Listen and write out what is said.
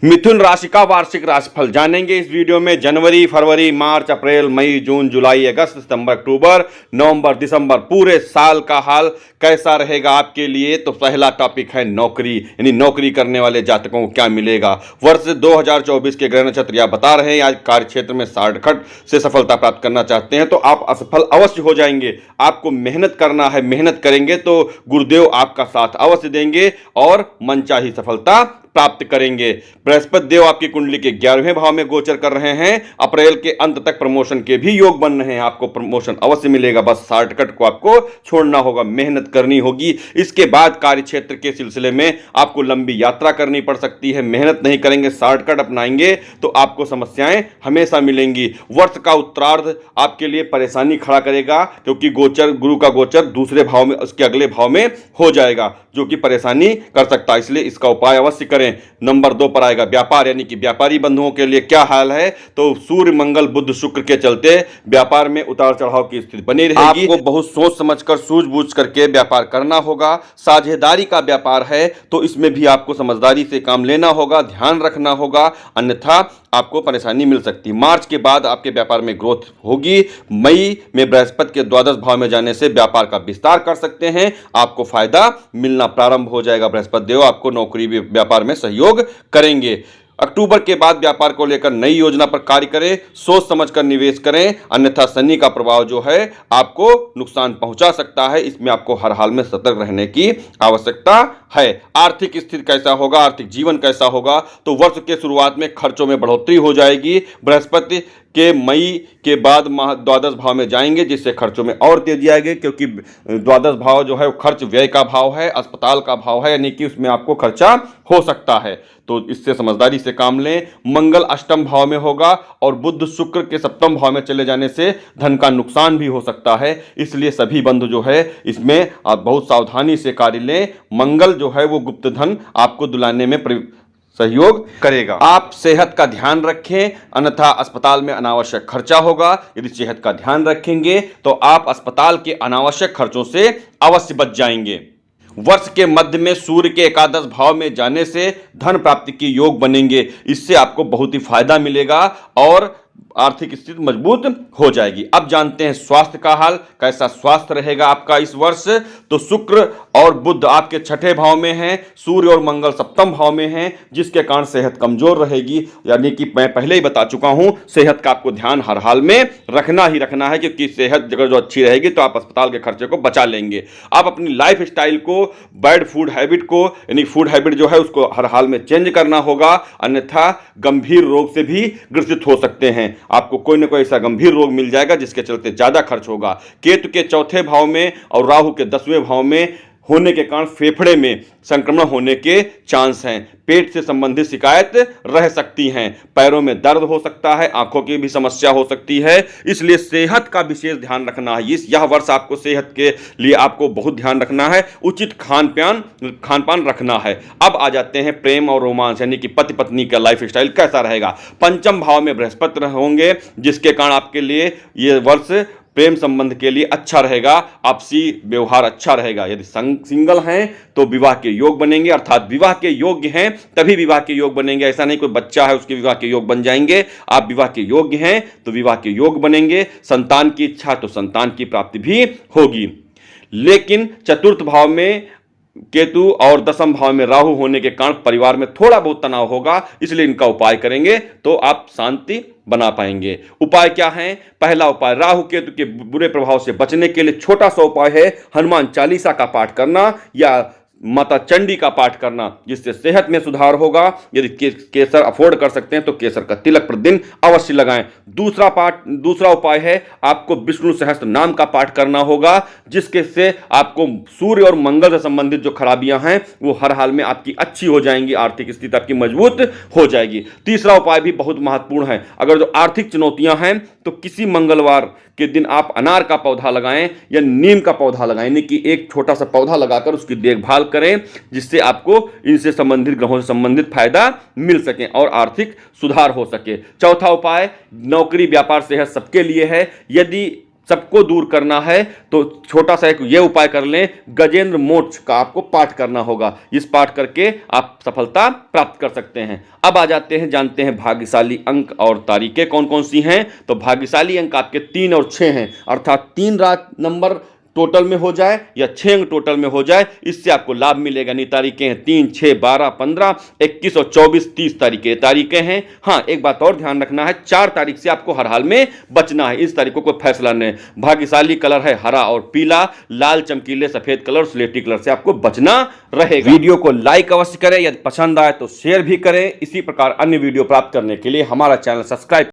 मिथुन राशि का वार्षिक राशिफल जानेंगे इस वीडियो में। जनवरी, फरवरी, मार्च, अप्रैल, मई, जून, जुलाई, अगस्त, सितंबर, अक्टूबर, नवंबर, दिसंबर, पूरे साल का हाल कैसा रहेगा आपके लिए। तो पहला टॉपिक है नौकरी, यानी नौकरी करने वाले जातकों को क्या मिलेगा। वर्ष 2024 के ग्रह नक्षत्र या बता रहे हैं आज कार्य क्षेत्र में सार्थक से सफलता प्राप्त करना चाहते हैं तो आप असफल अवश्य हो जाएंगे। आपको मेहनत करना है, मेहनत करेंगे तो गुरुदेव आपका साथ अवश्य देंगे और मनचाही सफलता प्राप्त करेंगे। बृहस्पति देव आपकी कुंडली के 11वें भाव में गोचर कर रहे हैं। अप्रैल के अंत तक प्रमोशन के भी योग बन रहे हैं। आपको प्रमोशन अवश्य मिलेगा, बस शॉर्टकट को आपको छोड़ना होगा, मेहनत करनी होगी। इसके बाद कार्य क्षेत्र के सिलसिले में आपको लंबी यात्रा करनी पड़ सकती है। मेहनत नहीं करेंगे, शॉर्टकट अपनाएंगे तो आपको समस्याएं हमेशा मिलेंगी। वर्ष का उत्तरार्ध आपके लिए परेशानी खड़ा करेगा क्योंकि गोचर, गुरु का गोचर दूसरे भाव में, उसके अगले भाव में हो जाएगा जो कि परेशानी कर सकता है, इसलिए इसका उपाय अवश्य करें। नंबर 2 पर आएगा व्यापार, यानी कि व्यापारी बंधुओं के लिए क्या हाल है। तो सूर्य, मंगल, बुध, शुक्र के चलते व्यापार में उतार चढ़ाव की स्थिति बनी रहेगी। आपको बहुत सोच समझकर, सूझबूझ करके व्यापार करना होगा। साझेदारी का व्यापार है तो इसमें भी आपको समझदारी से काम लेना होगा, ध्यान रखना होगा, अन्यथा आपको परेशानी मिल सकती है। मार्च के बाद आपके व्यापार में ग्रोथ होगी। मई में बृहस्पति के द्वादश भाव में जाने से व्यापार का विस्तार कर सकते हैं, आपको फायदा मिलना प्रारंभ हो जाएगा। बृहस्पति देव आपको नौकरी व्यापार में सहयोग करेंगे। अक्टूबर के बाद व्यापार को लेकर नई योजना पर कार्य करें, सोच समझकर निवेश करें, अन्यथा शनि का प्रभाव जो है आपको नुकसान पहुंचा सकता है। इसमें आपको हर हाल में सतर्क रहने की आवश्यकता है। आर्थिक स्थिति कैसा होगा, आर्थिक जीवन कैसा होगा। तो वर्ष के शुरुआत में खर्चों में बढ़ोतरी हो जाएगी। बृहस्पति के मई के बाद द्वादश भाव में जाएंगे जिससे खर्चों में और तेजी आएगी, क्योंकि द्वादश भाव जो है वो खर्च व्यय का भाव है, अस्पताल का भाव है, यानी कि उसमें आपको खर्चा हो सकता है। तो इससे समझदारी से काम लें। मंगल अष्टम भाव में होगा और बुध शुक्र के सप्तम भाव में चले जाने से धन का नुकसान भी हो सकता है, इसलिए सभी बंधु जो है इसमें आप बहुत सावधानी से कार्य लें। मंगल जो है वो गुप्त धन आपको दिलाने में सहयोग करेगा। आप सेहत का ध्यान रखें, अन्यथा अस्पताल में अनावश्यक खर्चा होगा। यदि सेहत का ध्यान रखेंगे तो आप अस्पताल के अनावश्यक खर्चों से अवश्य बच जाएंगे। वर्ष के मध्य में सूर्य के एकादश भाव में जाने से धन प्राप्ति के योग बनेंगे, इससे आपको बहुत ही फायदा मिलेगा और आर्थिक स्थिति मजबूत हो जाएगी। अब जानते हैं स्वास्थ्य का हाल, कैसा स्वास्थ्य रहेगा आपका इस वर्ष। तो शुक्र और बुध आपके छठे भाव में हैं, सूर्य और मंगल सप्तम भाव में हैं, जिसके कारण सेहत कमजोर रहेगी। यानी कि मैं पहले ही बता चुका हूं, सेहत का आपको ध्यान हर हाल में रखना ही रखना है, क्योंकि सेहत अगर जो अच्छी रहेगी तो आप अस्पताल के खर्चे को बचा लेंगे। आप अपनी लाइफ स्टाइल को, बैड फूड हैबिट को, यानी फूड हैबिट जो है उसको हर हाल में चेंज करना होगा, अन्यथा गंभीर रोग से भी ग्रसित हो सकते हैं। आपको कोई ना कोई ऐसा गंभीर रोग मिल जाएगा जिसके चलते ज्यादा खर्च होगा। केतु के चौथे भाव में और राहु के 10वें भाव में होने के कारण फेफड़े में संक्रमण होने के चांस हैं। पेट से संबंधित शिकायत रह सकती हैं, पैरों में दर्द हो सकता है, आंखों की भी समस्या हो सकती है, इसलिए सेहत का विशेष ध्यान रखना है। यह वर्ष आपको सेहत के लिए आपको बहुत ध्यान रखना है, उचित खान पान रखना है। अब आ जाते हैं प्रेम और रोमांस, यानी कि पति पत्नी का लाइफ स्टाइल कैसा रहेगा। पंचम भाव में बृहस्पति होंगे, जिसके कारण आपके लिए यह वर्ष प्रेम संबंध के लिए अच्छा रहेगा, आपसी व्यवहार अच्छा रहेगा। यदि सिंगल हैं तो विवाह के योग बनेंगे, अर्थात विवाह के योग्य हैं तभी विवाह के योग बनेंगे। ऐसा नहीं कोई बच्चा है उसके विवाह के योग बन जाएंगे। आप विवाह के योग्य हैं तो विवाह के योग बनेंगे। संतान की इच्छा तो संतान की प्राप्ति भी होगी। लेकिन चतुर्थ भाव में केतु और दसम भाव में राहु होने के कारण परिवार में थोड़ा बहुत तनाव होगा, इसलिए इनका उपाय करेंगे तो आप शांति बना पाएंगे। उपाय क्या है? पहला उपाय, राहु केतु के बुरे प्रभाव से बचने के लिए छोटा सा उपाय है हनुमान चालीसा का पाठ करना या माता चंडी का पाठ करना, जिससे सेहत में सुधार होगा। यदि केसर अफोर्ड कर सकते हैं तो केसर का तिलक प्रतिदिन अवश्य लगाएं। दूसरा उपाय है आपको विष्णु सहस्त्र नाम का पाठ करना होगा, जिसके से आपको सूर्य और मंगल से संबंधित जो खराबियां हैं वो हर हाल में आपकी अच्छी हो जाएंगी, आर्थिक स्थिति आपकी मजबूत हो जाएगी। तीसरा उपाय भी बहुत महत्वपूर्ण है। अगर जो आर्थिक चुनौतियां हैं तो किसी मंगलवार के दिन आप अनार का पौधा लगाएं या नीम का पौधा लगाएं, यानी कि एक छोटा सा पौधा लगाकर उसकी देखभाल करें, जिससे आपको इनसे संबंधित, ग्रहों से संबंधित फायदा मिल सके और आर्थिक सुधार हो सके। चौथा उपाय, नौकरी व्यापार सेहत सबके लिए है। यदि सबको दूर करना है तो छोटा सा एक ये उपाय कर लें, गजेंद्र मोक्ष का आपको पाठ करना होगा। इस पाठ करके आप सफलता प्राप्त कर सकते हैं। अब आ जाते हैं, जानते हैं भाग्यशाली अंक और तारीखें कौन कौन सी हैं। तो भाग्यशाली अंक आपके 3 और 6 हैं, अर्थात 3 नंबर टोटल में हो जाए या 6 अंक टोटल में हो जाए, इससे आपको लाभ मिलेगा। नहीं, तारीखें हैं 3, 6, 12, 15, 21 और 24, 30 तारीखें हैं। हाँ, एक बात और ध्यान रखना है, 4 तारीख से आपको हर हाल में बचना है। इस तारीख को कोई फैसला नहीं। भाग्यशाली कलर है हरा और पीला, लाल, चमकीले, सफेद कलर, स्लेटी कलर से आपको बचना रहेगा। वीडियो को लाइक अवश्य करें, यदि पसंद आए तो शेयर भी करें। इसी प्रकार अन्य वीडियो प्राप्त करने के लिए हमारा चैनल सब्सक्राइब